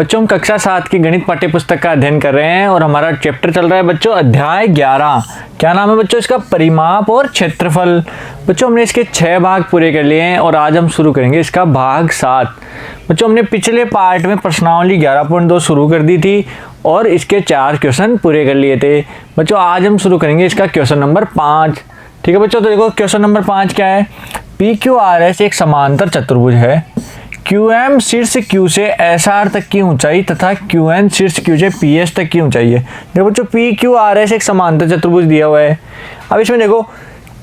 बच्चों हम कक्षा 7 की गणित पाठ्य पुस्तक का अध्ययन कर रहे हैं और हमारा चैप्टर चल रहा है बच्चों अध्याय 11। क्या नाम है बच्चों इसका? परिमाप और क्षेत्रफल। बच्चों हमने इसके 6 भाग पूरे कर लिए हैं और आज हम शुरू करेंगे इसका भाग 7। बच्चों हमने पिछले पार्ट में प्रश्नावली 11.2 शुरू कर दी थी और इसके 4 क्वेश्चन पूरे कर लिए थे। बच्चों आज हम शुरू करेंगे इसका क्वेश्चन नंबर 5। ठीक है बच्चों, तो देखो क्वेश्चन नंबर 5 क्या है। PQRS एक समांतर चतुर्भुज है। QM शीर्ष Q से SR तक की ऊंचाई तथा QN शीर्ष Q से PS तक की ऊंचाई है। देखो बच्चों PQRS एक समांतर चतुर्भुज दिया हुआ है। अब इसमें देखो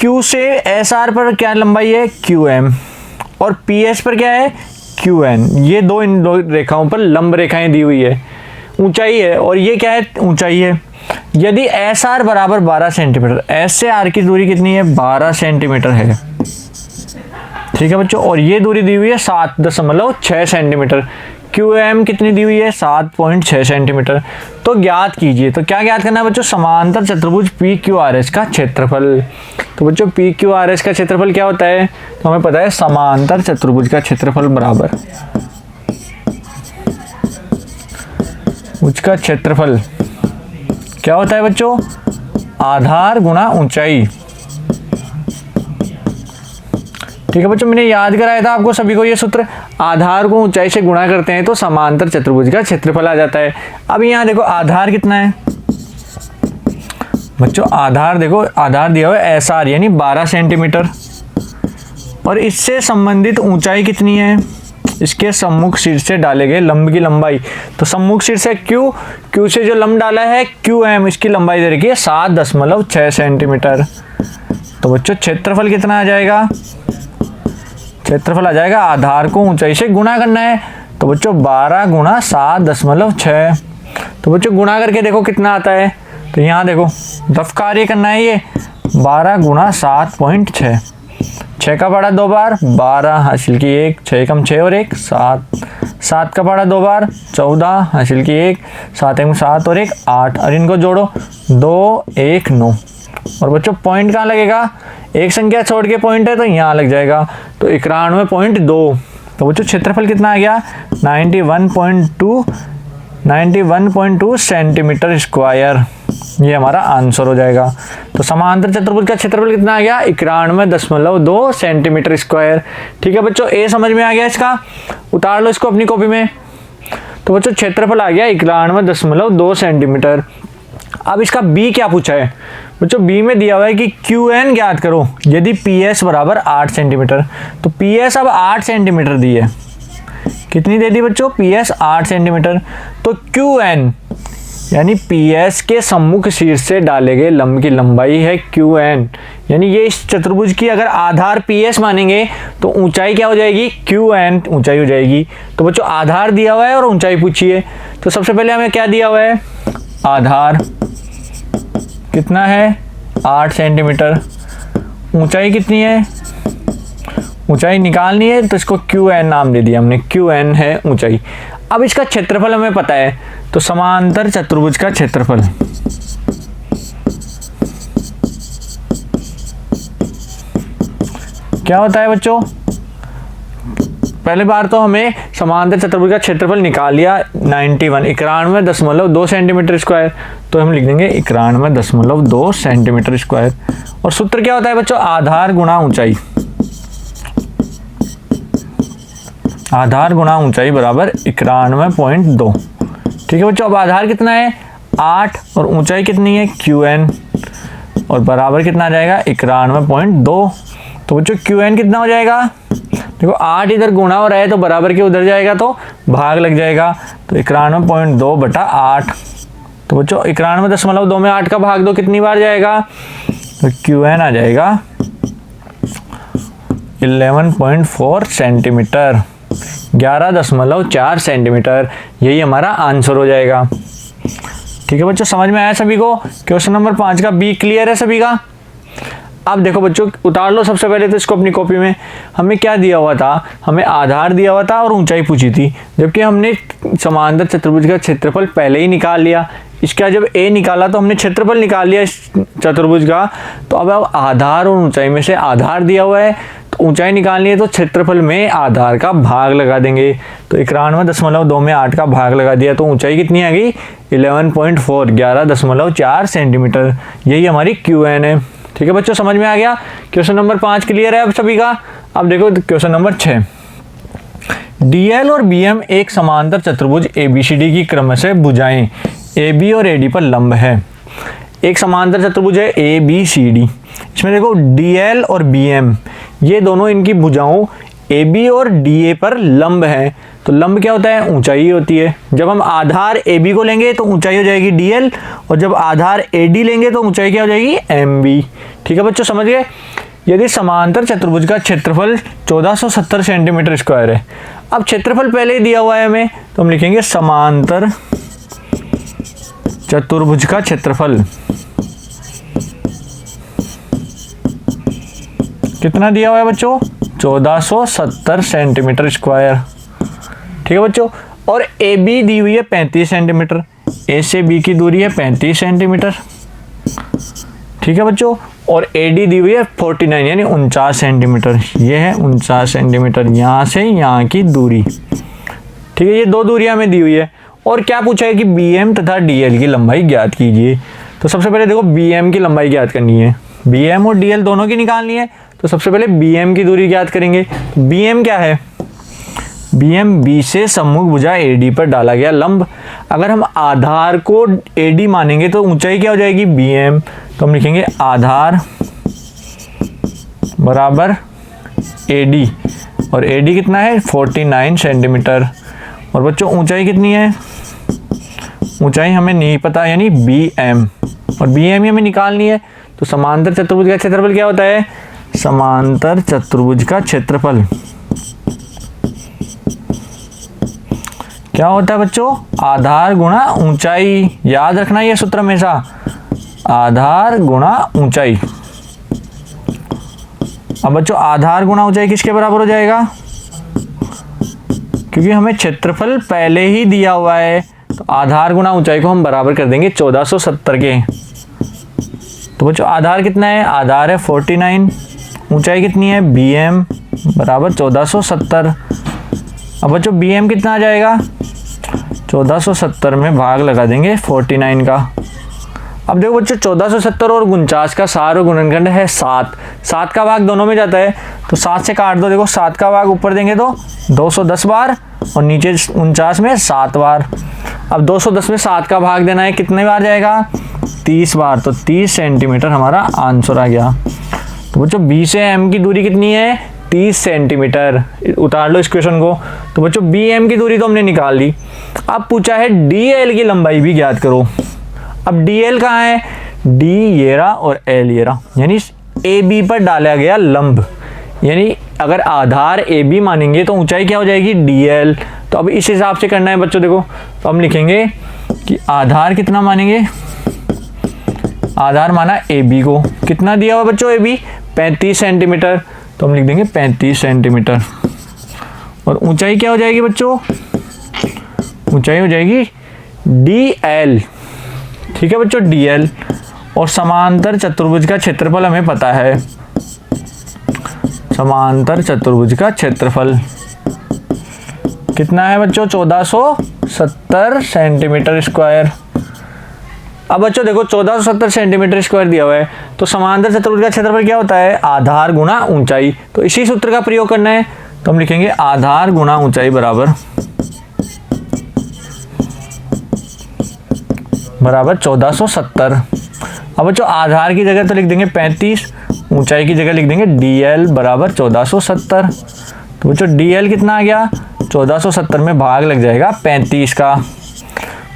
Q से SR पर क्या लंबाई है? QM और PS पर क्या है? QN। ये इन दो रेखाओं पर लंब रेखाएं दी हुई है, ऊंचाई है और ये क्या है? ऊंचाई है। यदि SR बराबर 12 सेंटीमीटर, S से R की दूरी कितनी है? 12 सेंटीमीटर है। ठीक है बच्चों, और ये दूरी दी हुई है 7.6 सेंटीमीटर। QM कितनी दी हुई है? 7.6 सेंटीमीटर। तो ज्ञात कीजिए। तो क्या ज्ञात करना है बच्चों? समांतर चतुर्भुज PQRS का क्षेत्रफल। तो बच्चों PQRS का क्षेत्रफल क्या होता है? तो हमें पता है समांतर चतुर्भुज का क्षेत्रफल बराबर उसका क्षेत्रफल क्या होता है बच्चों? आधार गुणा ऊंचाई। ठीक है बच्चों, मैंने याद कराया था आपको सभी को ये सूत्र। आधार को ऊंचाई से गुणा करते हैं तो समांतर चतुर्भुज का क्षेत्रफल आ जाता है। अब यहाँ देखो आधार कितना है बच्चों? आधार देखो, आधार दिया हुआ है SR यानी 12 सेंटीमीटर और इससे संबंधित ऊंचाई कितनी है? इसके सम्मुख शीर्ष से डाले गए लंब की लंबाई। तो सम्मुख शीर्ष है Q से जो लंब डाला है QM, इसकी लंबाई दे रखी है 7.6 सेंटीमीटर। तो बच्चों क्षेत्रफल कितना आ जाएगा? क्षेत्रफल आ जाएगा, आधार को ऊंचाई से गुणा करना है तो बच्चों 12 गुणा 7.6। तो बच्चों गुणा करके देखो कितना आता है। तो यहाँ देखो रफ कार्य करना है, ये 12 गुणा 7.6, 6 का पढ़ा 2 बार 12 हासिल की 1, 6 कम 6 और 1 7, 7 का पढ़ा 2 बार 14 हासिल की 1, 7 1 7 और 1 8, और इनको जोड़ो 2 1 9। और बच्चों पॉइंट कहाँ लगेगा? एक संख्या छोड़ के पॉइंट है तो यहाँ लग जाएगा, तो 91.2। तो बच्चों क्षेत्रफल कितना आ गया? 91.2 सेंटीमीटर स्क्वायर। ये हमारा आंसर हो जाएगा। तो समांतर चतुर्भुज का क्षेत्रफल कितना आ गया? 91.2 सेंटीमीटर स्क्वायर। ठीक है बच्चों, ए समझ में आ गया इसका? उतार लो इसको अपनी कॉपी में। तो बच्चों क्षेत्रफल आ गया 91.2 सेंटीमीटर। अब इसका बी क्या पूछा है बच्चों? बी में दिया हुआ है कि QN ज्ञात करो यदि PS बराबर 8 सेंटीमीटर। तो PS अब 8 सेंटीमीटर दी है। कितनी दे दी बच्चों? PS 8 centimetre. तो QN यानी PS के सम्मुख शीर्ष से डाले गए लंब की लंबाई है QN, यानी ये इस चतुर्भुज की अगर आधार PS मानेंगे तो ऊंचाई क्या हो जाएगी? QN ऊंचाई हो जाएगी। तो बच्चों आधार दिया हुआ है और ऊंचाई पूछी है। तो सबसे पहले हमें क्या दिया हुआ है? आधार कितना है? 8 सेंटीमीटर। ऊंचाई कितनी है? ऊंचाई निकालनी है तो इसको QN नाम दे दिया हमने, QN है ऊंचाई। अब इसका क्षेत्रफल हमें पता है, तो समांतर चतुर्भुज का क्षेत्रफल क्या होता है बच्चों? पहले बार तो हमें समांतर चतुर्भुज का क्षेत्रफल निकाल लिया 91.2 सेंटीमीटर स्क्वायर। तो हम लिख देंगे 91.2 सेंटीमीटर स्क्वायर। और सूत्र क्या होता है बच्चों? आधार गुणा ऊंचाई। आधार गुणा ऊंचाई बराबर 91.2। ठीक है बच्चों, अब आधार कितना है? 8 और ऊंचाई कितनी है? QN, और बराबर कितना आ जाएगा? 91.2। तो बच्चों QN कितना हो जाएगा? देखो 8 इधर गुणा हो रहा है तो बराबर के उधर जाएगा तो भाग लग जाएगा, तो 91.2 बटा 8। तो बच्चों 91.2 में 8 का भाग दो कितनी बार जाएगा? तो QN आ जाएगा 11.4 सेंटीमीटर, 11.4 सेंटीमीटर। यही हमारा आंसर हो जाएगा। ठीक है बच्चों, समझ में आया सभी को? क्वेश्चन नंबर 5 का बी क्लियर है सभी का? अब देखो बच्चों उतार लो सबसे पहले तो इसको अपनी कॉपी में। हमें क्या दिया हुआ था? हमें आधार दिया हुआ था और ऊंचाई पूछी थी, जबकि हमने समांतर चतुर्भुज का क्षेत्रफल पहले ही निकाल लिया। इसका जब ए निकाला तो हमने क्षेत्रफल निकाल लिया इस चतुर्भुज का। तो अब आधार और ऊंचाई में से आधार दिया हुआ है तो ऊंचाई निकालनी है, तो क्षेत्रफल में आधार का भाग लगा देंगे। तो 91.2 में 8 का भाग लगा दिया तो ऊंचाई कितनी आ गई 11.4 11.4 सेंटीमीटर। यही हमारी QN है। ठीक है बच्चों, समझ में आ गया। क्वेश्चन नंबर 5 क्लियर है अब सभी का। अब देखो क्वेश्चन नंबर 6, DL और BM एक समांतर चतुर्भुज ABCD की क्रमशः भुजाएं AB और AD पर लंब है। एक समांतर चतुर्भुज है ABCD, इसमें देखो DL और BM ये दोनों इनकी भुजाओं AB और DA पर लंब है। तो लंब क्या होता है, ऊंचाई होती है। जब हम आधार AB को लेंगे तो ऊंचाई हो जाएगी DL, और जब आधार AD लेंगे तो ऊंचाई क्या हो जाएगी MB। ठीक है बच्चों, समझ गए। यदि समांतर चतुर्भुज का क्षेत्रफल 1470 सेंटीमीटर स्क्वायर है। अब क्षेत्रफल पहले ही दिया हुआ है हमें, तो हम लिखेंगे समांतर चतुर्भुज का क्षेत्रफल कितना दिया हुआ है बच्चों, 1470 सेंटीमीटर स्क्वायर। ठीक है बच्चों, और AB दी हुई है 35 सेंटीमीटर, A से B की दूरी है 35 सेंटीमीटर। ठीक है बच्चों, और AD दी हुई है 49 यानी 49 सेंटीमीटर। ये है 49 सेंटीमीटर यहाँ से यहाँ की दूरी। ठीक है, ये दो दूरियां हमें दी हुई है। और क्या पूछा है कि BM तथा DL की लंबाई ज्ञात कीजिए। तो सबसे पहले देखो BM की लंबाई ज्ञात करनी है, BM और DL दोनों की निकालनी है। तो सबसे पहले BM की दूरी ज्ञात करेंगे। BM क्या है, BM B से सम्मुख भुजा AD पर डाला गया लंब। अगर हम आधार को AD मानेंगे तो ऊंचाई क्या हो जाएगी BM। तो हम लिखेंगे आधार बराबर AD, और AD कितना है 49 सेंटीमीटर। और बच्चों ऊंचाई कितनी है, ऊंचाई हमें नहीं पता यानी BM, और BM ही हमें निकालनी है। तो समांतर चतुर्भुज का क्षेत्रफल क्या होता है, समांतर चतुर्भुज का क्षेत्रफल क्या होता है बच्चों, आधार गुणा ऊंचाई। याद रखना ये सूत्र हमेशा, आधार गुणा ऊंचाई। अब बच्चों आधार गुणा ऊंचाई किसके बराबर हो जाएगा, क्योंकि हमें क्षेत्रफल पहले ही दिया हुआ है तो आधार गुणा ऊंचाई को हम बराबर कर देंगे 1470 के। तो बच्चों आधार कितना है, आधार है 49, ऊंचाई कितनी है BM बराबर 1470। अब बच्चों BM कितना आ जाएगा, 1470 में भाग लगा देंगे 49 का। अब देखो बच्चों 1470 और 49 का सार और गुणनखंड है 7, 7 का भाग दोनों में जाता है तो 7 से काट दो। देखो 7 का भाग ऊपर देंगे तो 210 बार, और नीचे 49 में 7 बार। अब 210 में 7 का भाग देना है, कितने बार जाएगा 30 बार, तो 30 सेंटीमीटर हमारा आंसर आ गया। तो बच्चों B से M की दूरी कितनी है 30 सेंटीमीटर। उतार लो इस क्वेश्चन को। तो बच्चों BM की दूरी तो हमने निकाल ली। अब पूछा है DL की लंबाई भी ज्ञात करो। अब DL कहाँ है, D ये रहा और L ये रहा, यानी AB पर डाला गया लंब। यानी अगर आधार AB मानेंगे तो ऊंचाई क्या हो जाएगी DL। तो अब इस हिसाब से करना है बच्चों। देखो तो हम लिखेंगे कि आधार कितना मानेंगे, आधार माना AB को, कितना दिया हुआ बच्चों AB 35 सेंटीमीटर। तो हम लिख देंगे 35 सेंटीमीटर। और ऊंचाई क्या हो जाएगी बच्चों, ऊंचाई हो जाएगी DL। ठीक है बच्चों DL। और समांतर चतुर्भुज का क्षेत्रफल हमें पता है, समांतर चतुर्भुज का क्षेत्रफल कितना है बच्चों 1470 सेंटीमीटर स्क्वायर। अब बच्चों देखो 1470 सेंटीमीटर स्क्वायर दिया हुआ है तो समांतर चतुर्भुज का क्षेत्रफल क्या होता है, आधार गुणा ऊंचाई। तो इसी सूत्र का प्रयोग करना है। तो हम लिखेंगे आधार गुणा ऊंचाई बराबर 1470। अब बच्चों आधार की जगह तो लिख देंगे 35, ऊंचाई की जगह लिख देंगे DL बराबर 1470। तो बच्चों DL कितना आ गया 1470 में भाग लग जाएगा 35 का।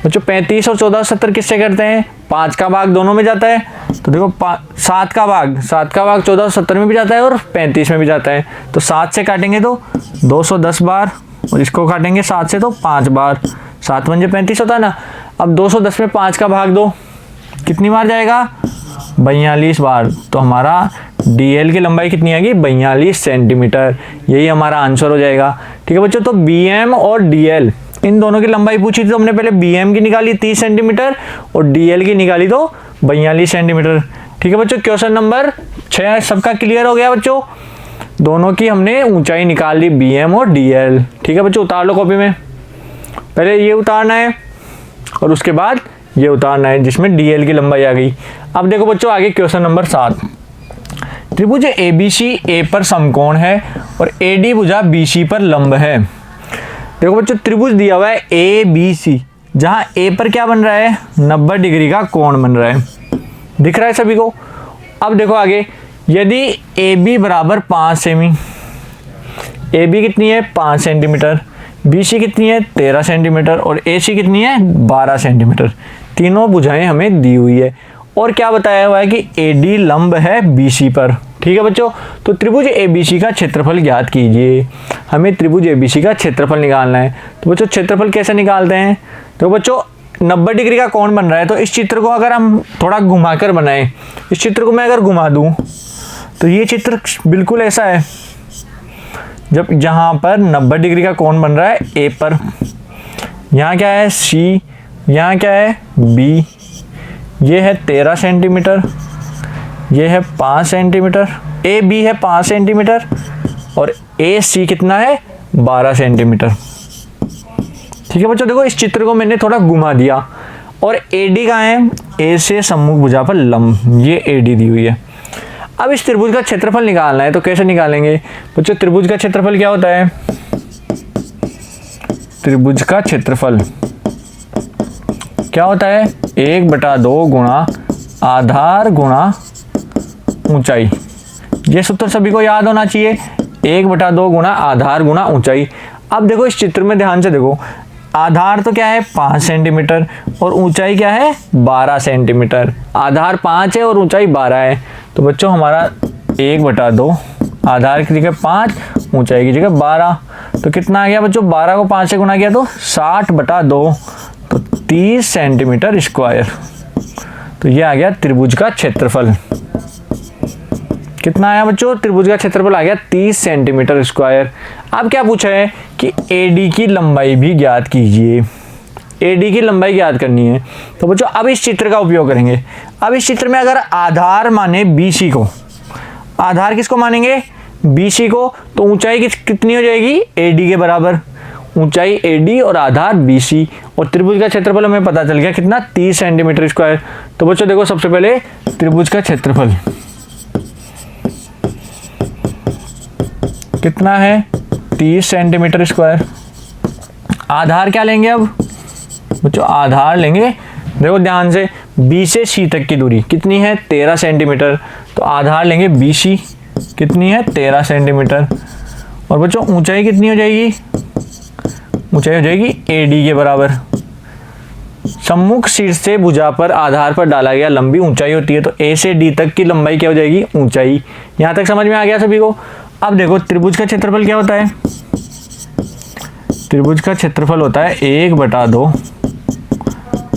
बच्चों 35 और 1470 किससे करते हैं, 5 का भाग दोनों में जाता है। तो देखो 7 का भाग 1470 में भी जाता है और 35 में भी जाता है। तो 7 से काटेंगे तो 210 बार, और इसको काटेंगे 7 से तो 5 बार। 7 पंजे 35 होता है ना। अब 210 में 5 का भाग दो, कितनी बार जाएगा 42 बार। तो हमारा DL की लंबाई कितनी आएगी 42 सेंटीमीटर। यही हमारा आंसर हो जाएगा। ठीक है बच्चों, तो BM और DL इन दोनों की लंबाई पूछी थी तो हमने पहले BM की निकाली 30 सेंटीमीटर और DL की निकाली तो 42 सेंटीमीटर। ठीक है बच्चों, क्वेश्चन नंबर 6 सबका क्लियर हो गया बच्चों। दोनों की हमने ऊंचाई निकाल ली BM और DL। ठीक है बच्चों, उतार लो कॉपी में। पहले ये उतारना है और उसके बाद ये उतारना है जिसमें DL की लंबाई आ गई। अब देखो बच्चों आगे क्वेश्चन नंबर 7। त्रिभुज ABC A पर समकोण है और AD भुजा BC पर लंब है। देखो बच्चों त्रिभुज दिया हुआ है ABC, जहां A पर क्या बन रहा है 90 डिग्री का कोण बन रहा है, दिख रहा है सभी को। अब देखो आगे, यदि AB बराबर 5 सेमी, AB कितनी है 5 सेंटीमीटर, BC कितनी है 13 सेंटीमीटर और AC कितनी है 12 सेंटीमीटर, तीनों भुजाएं हमें दी हुई है और क्या बताया हुआ है कि AD लंब है BC पर। ठीक है बच्चों, तो त्रिभुज ABC का क्षेत्रफल ज्ञात कीजिए। हमें त्रिभुज ABC का क्षेत्रफल निकालना है। तो बच्चों क्षेत्रफल कैसे निकालते हैं, तो बच्चों 90 डिग्री का कोण बन रहा है, तो इस चित्र को अगर हम थोड़ा घुमाकर बनाएं, इस चित्र को मैं अगर घुमा दूं तो ये चित्र बिल्कुल ऐसा है, जब जहां पर 90 डिग्री का कोण बन रहा है A पर, यहाँ क्या है C, यहाँ क्या है B, ये है 13 सेंटीमीटर, ये है 5 सेंटीमीटर, AB है 5 सेंटीमीटर और AC कितना है 12 सेंटीमीटर। ठीक है बच्चों, देखो इस चित्र को मैंने थोड़ा घुमा दिया और AD कहाँ है, A से सम्मुख भुजा पर लंब, ये AD दी हुई है। अब इस त्रिभुज का क्षेत्रफल निकालना है, तो कैसे निकालेंगे बच्चों, त्रिभुज का क्षेत्रफल क्या होता है, त्रिभुज का क्षेत्रफल क्या होता है 1/2 गुणा आधार गुणा ऊंचाई। ये सूत्र सभी को याद होना चाहिए, 1/2 गुणा आधार गुणा ऊंचाई। अब देखो इस चित्र में ध्यान से देखो, आधार तो क्या है 5 सेंटीमीटर और ऊंचाई क्या है 12 सेंटीमीटर। आधार 5 है और ऊंचाई 12 है, तो बच्चों हमारा 1/2, आधार की जगह 5, ऊंचाई की जगह 12, तो कितना आ गया बच्चों, 12 को 5 से गुना किया तो 60/2, तो 30 सेंटीमीटर स्क्वायर। तो ये आ गया त्रिभुज का क्षेत्रफल। कितना आया बच्चों, त्रिभुज का क्षेत्रफल आ गया 30 सेंटीमीटर स्क्वायर। अब क्या पूछा है कि AD की लंबाई भी ज्ञात कीजिए। AD की लंबाई ज्ञात करनी है, तो बच्चों अब इस चित्र का उपयोग करेंगे। अब इस चित्र में अगर आधार माने BC को, आधार किसको मानेंगे BC को, तो ऊंचाई कितनी हो जाएगी AD के बराबर, ऊंचाई AD और आधार BC, और त्रिभुज का क्षेत्रफल हमें पता चल गया कितना 30 सेंटीमीटर स्क्वायर। तो बच्चों देखो सबसे पहले त्रिभुज का क्षेत्रफल कितना है 30 सेंटीमीटर स्क्वायर। आधार क्या लेंगे अब बच्चों, आधार लेंगे, देखो ध्यान से, B से C तक की दूरी कितनी है 13 सेंटीमीटर, तो आधार लेंगे BC, कितनी है 13 सेंटीमीटर। और बच्चों ऊंचाई कितनी हो जाएगी, ऊंचाई हो जाएगी AD के बराबर। सम्मुख शीर्ष से भुजा पर आधार पर डाला गया लंबी ऊंचाई होती है, तो A से D तक की लंबाई क्या हो जाएगी ऊंचाई। यहाँ तक समझ में आ गया सभी को। अब देखो त्रिभुज का क्षेत्रफल क्या होता है, त्रिभुज का क्षेत्रफल होता है 1/2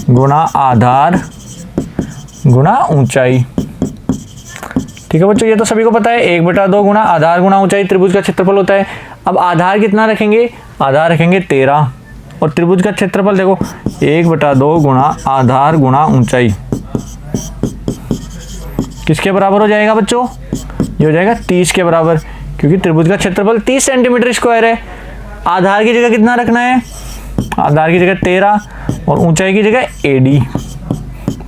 गुणा आधार गुणा ऊंचाई। ठीक है बच्चों, ये तो सभी को पता है, 1/2 गुणा आधार गुणा ऊंचाई त्रिभुज का क्षेत्रफल होता है। अब आधार कितना रखेंगे, आधार रखेंगे 13 और त्रिभुज का क्षेत्रफल देखो 1/2 गुणा आधार गुणा ऊंचाई किसके बराबर हो जाएगा बच्चों, ये हो जाएगा 30 के बराबर, क्योंकि त्रिभुज का क्षेत्रफल 30 सेंटीमीटर स्क्वायर है। आधार की जगह कितना रखना है, आधार की जगह 13 और ऊंचाई की जगह AD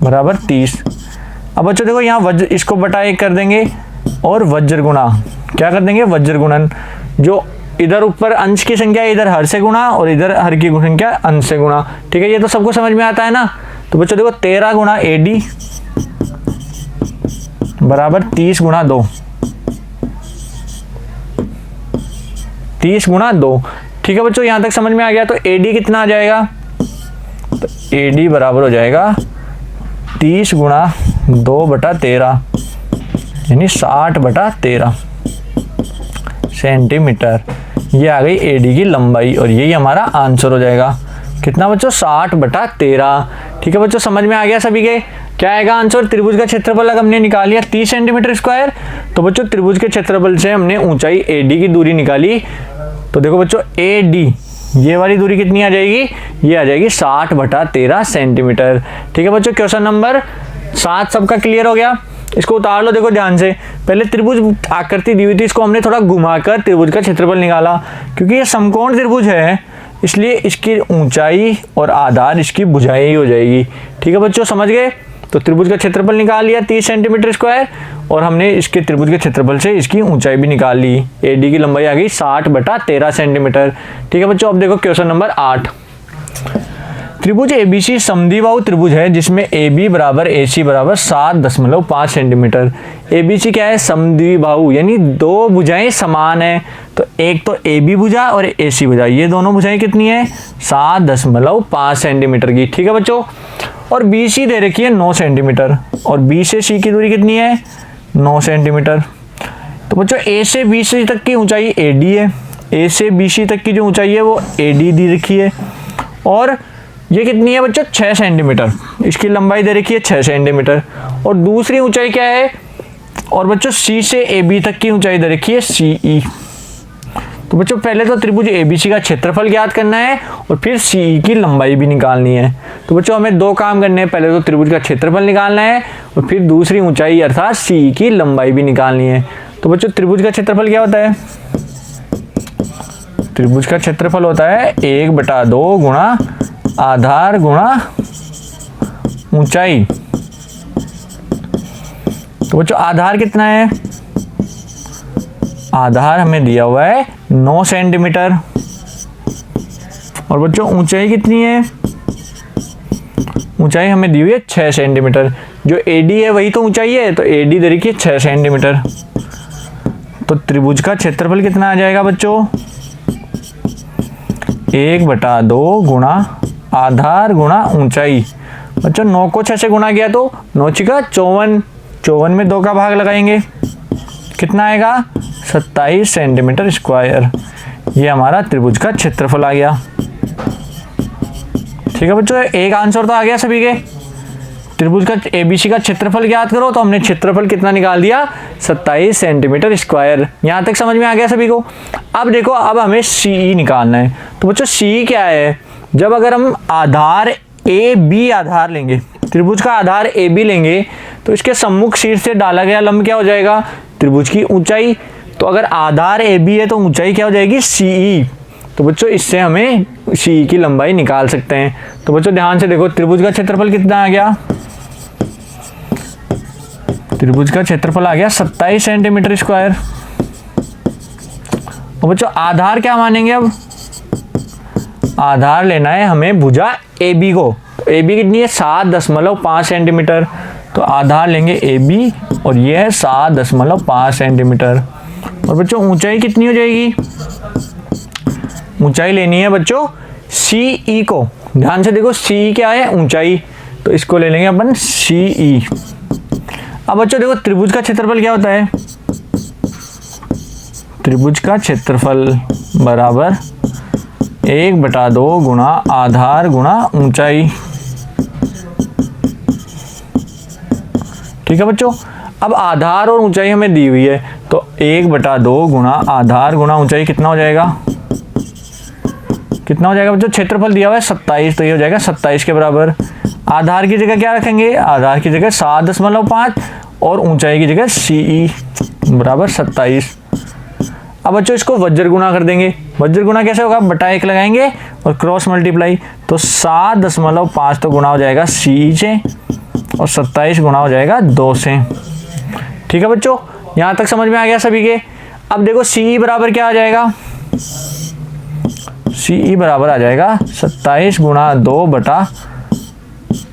बराबर 30। अब बच्चों देखो यहाँ वज्र, इसको बटा 1 कर देंगे और वज्र गुणा क्या कर देंगे, वज्र गुणन, जो इधर ऊपर अंश की संख्या इधर हर से गुणा और इधर हर की संख्या अंश से गुणा। ठीक है, ये तो सबको समझ में आता है ना। तो बच्चों देखो 13 गुणा AD बराबर 30 गुणा 2, 30 गुणा 2। ठीक है बच्चों, यहां तक समझ में आ गया। तो AD कितना आ जाएगा, तो AD बराबर हो जाएगा 30 गुणा 2/13 यानी 60/13 सेंटीमीटर। ये आ गई AD की लंबाई और यही हमारा आंसर हो जाएगा। कितना बच्चों, 60/13। ठीक है बच्चों, समझ में आ गया सभी के। क्या आएगा आंसर, त्रिभुज का क्षेत्रफल अगर हमने निकाल लिया 30 सेंटीमीटर स्क्वायर, तो बच्चों त्रिभुज के क्षेत्रफल से हमने ऊंचाई AD की दूरी निकाली। तो देखो बच्चों AD ये वाली दूरी कितनी आ जाएगी, ये आ जाएगी 60/13 सेंटीमीटर। ठीक है बच्चों, क्वेश्चन नंबर 7 सबका क्लियर हो गया। इसको उतार लो, देखो ध्यान से। पहले त्रिभुज आकृति दी हुई थी, इसको हमने थोड़ा घुमाकर त्रिभुज का क्षेत्रफल निकाला। क्योंकि ये समकोण त्रिभुज है इसलिए इसकी ऊंचाई और आधार इसकी भुजाई हो जाएगी। ठीक है बच्चों, समझ गए। तो त्रिभुज का क्षेत्रफल निकाल लिया 30 सेंटीमीटर स्क्वायर, और हमने इसके त्रिभुज के क्षेत्रफल से इसकी ऊंचाई भी निकाल ली। एडी की लंबाई आ गई 60/13 सेंटीमीटर। ठीक है बच्चों, अब देखो क्वेश्चन नंबर 8। त्रिभुज एबीसी समद्विबाहु त्रिभुज है जिसमें AB बराबर AC बराबर 7.5 सेंटीमीटर। एबीसी क्या है, समद्विबाहु, यानी दो भुजाएं समान है। तो एक तो AB भुजा और AC भुजा, ये दोनों भुजाएं कितनी है, 7.5 सेंटीमीटर की। ठीक है बच्चों, और BC दे रखी है 9 सेंटीमीटर, और B से C की दूरी कितनी है, 9 सेंटीमीटर। तो बच्चों A से BC तक की ऊंचाई AD है, A से BC तक की जो ऊंचाई है वो AD दी रखी है, और ये कितनी है बच्चों, 6 सेंटीमीटर। इसकी लंबाई दे रखी है 6 सेंटीमीटर। और दूसरी ऊंचाई क्या है, और बच्चों C से AB तक की ऊंचाई दे रखी है CE। तो बच्चों पहले तो त्रिभुज ABC का क्षेत्रफल ज्ञात करना है और फिर CE की लंबाई भी निकालनी है। तो बच्चों हमें दो काम करने हैं, पहले तो त्रिभुज का क्षेत्रफल निकालना है और फिर दूसरी ऊंचाई अर्थात CE की लंबाई भी निकालनी है। तो बच्चों त्रिभुज का क्षेत्रफल क्या होता है, त्रिभुज का क्षेत्रफल होता है 1/2 गुणा आधार गुणा ऊंचाई। तो बच्चों आधार कितना है, आधार हमें दिया हुआ है 9 सेंटीमीटर, और बच्चों ऊंचाई कितनी है, ऊंचाई हमें दी हुई है 6 सेंटीमीटर। जो AD है वही तो ऊंचाई है, तो AD दे रखी है 6 सेंटीमीटर। तो त्रिभुज का क्षेत्रफल कितना आ जाएगा बच्चों, 1/2 गुणा आधार गुणा ऊंचाई। बच्चों 9 को 6 से गुणा किया तो 9 छिका 54, 54 में 2 का भाग लगाएंगे, कितना आएगा, 27 सेंटीमीटर स्क्वायर। ये हमारा त्रिभुज का क्षेत्रफल आ गया। ठीक है बच्चों, एक आंसर तो आ गया सभी के। त्रिभुज का ABC का क्षेत्रफल ज्ञात करो, तो हमने क्षेत्रफल कितना निकाल दिया, 27 सेंटीमीटर स्क्वायर। यहाँ तक समझ में आ गया सभी को। अब देखो, अब हमें CE निकालना है। तो बच्चों CE क्या है, जब अगर हम आधार AB आधार लेंगे, त्रिभुज का आधार AB लेंगे, तो इसके सम्मुख शीर्ष से डाला गया लंब क्या हो जाएगा, त्रिभुज की ऊंचाई। तो अगर आधार AB है तो ऊंचाई क्या हो जाएगी, CE। तो बच्चों इससे हमें CE की लंबाई निकाल सकते हैं। तो बच्चों ध्यान से देखो, त्रिभुज का क्षेत्रफल कितना आ गया, त्रिभुज का क्षेत्रफल आ गया 27 सेंटीमीटर स्क्वायर। और बच्चों आधार क्या मानेंगे, अब आधार लेना है हमें भुजा AB को। तो AB कितनी है, 7.5 सेंटीमीटर। तो आधार लेंगे AB और ये है 7.5 सेंटीमीटर। और बच्चों ऊंचाई कितनी हो जाएगी, ऊंचाई लेनी है बच्चों CE को। ध्यान से देखो, CE क्या है, ऊंचाई। तो इसको ले लेंगे अपन CE। अब बच्चों देखो, त्रिभुज का क्षेत्रफल क्या होता है, त्रिभुज का क्षेत्रफल बराबर 1/2 गुणा आधार गुणा ऊंचाई। ठीक है बच्चों, अब आधार और ऊंचाई हमें दी हुई है, तो 1/2 गुणा आधार गुणा ऊंचाई कितना हो जाएगा, कितना हो जाएगा बच्चों, क्षेत्रफल दिया हुआ है 27, तो ये हो जाएगा 27 के बराबर। आधार की जगह क्या रखेंगे, आधार की जगह 7.5 और ऊंचाई की जगह CE बराबर 27। अब बच्चों इसको वज्र गुणा कर देंगे। वज्र गुणा कैसे होगा, बटा 1 लगाएंगे और क्रॉस मल्टीप्लाई। तो 7.5 तो गुणा हो जाएगा CE से और 27 गुणा हो जाएगा 2 से। ठीक है बच्चों, यहाँ तक समझ में आ गया सभी के। अब देखो CE बराबर क्या आ जाएगा, CE बराबर आ जाएगा 27 गुणा 2 बटा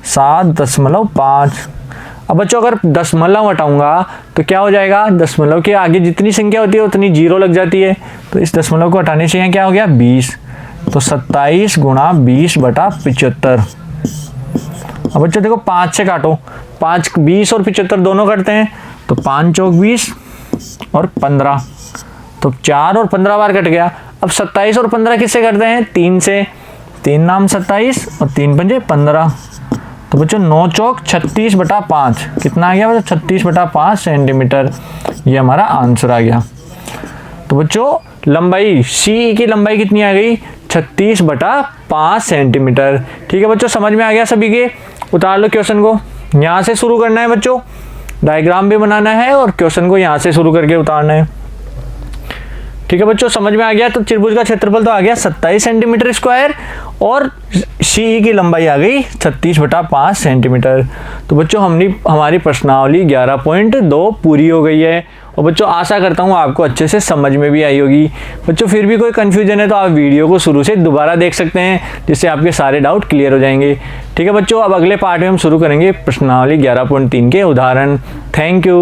7.5। अब बच्चों अगर दशमलव हटाऊंगा तो क्या हो जाएगा, दशमलव के आगे जितनी संख्या होती है उतनी जीरो लग जाती है। तो इस दशमलव को हटाने से यहाँ क्या हो गया, 20। तो 27 गुणा 20 बटा 75। अब बच्चों देखो 5 से काटो, 5 20 और 75 दोनों कटते हैं, तो 5 चौक 20 और 15, तो 4 और 15 बार कट गया। अब 27 और 15 किससे करते हैं, 3 से, 3 नाम 27 और 3 पंजे 15। तो बच्चों 9 चौक 36 बटा 5 कितना आ गया बच्चों, 36 बटा 5 सेंटीमीटर। ये हमारा आंसर आ गया। तो बच्चों लंबाई CE की लंबाई कितनी आ गई, 36/5 सेंटीमीटर। ठीक है बच्चों, समझ में आ गया सभी के? उतार लो क्वेश्चन को। यहाँ से शुरू करना है बच्चों, डायग्राम भी बनाना है और क्वेश्चन को यहाँ से शुरू करके उतारना है। ठीक है बच्चों, समझ में आ गया? तो त्रिभुज का क्षेत्रफल तो आ गया 27 सेंटीमीटर स्क्वायर और सी की लंबाई आ गई 36/5 सेंटीमीटर। तो बच्चों हमारी प्रश्नावली 11.2 पूरी हो गई है। और बच्चों आशा करता हूँ आपको अच्छे से समझ में भी आई होगी। बच्चों फिर भी कोई कन्फ्यूजन है तो आप वीडियो को शुरू से दोबारा देख सकते हैं, जिससे आपके सारे डाउट क्लियर हो जाएंगे। ठीक है बच्चों, अब अगले पार्ट में हम शुरू करेंगे प्रश्नावली 11.3 के उदाहरण। Thank you.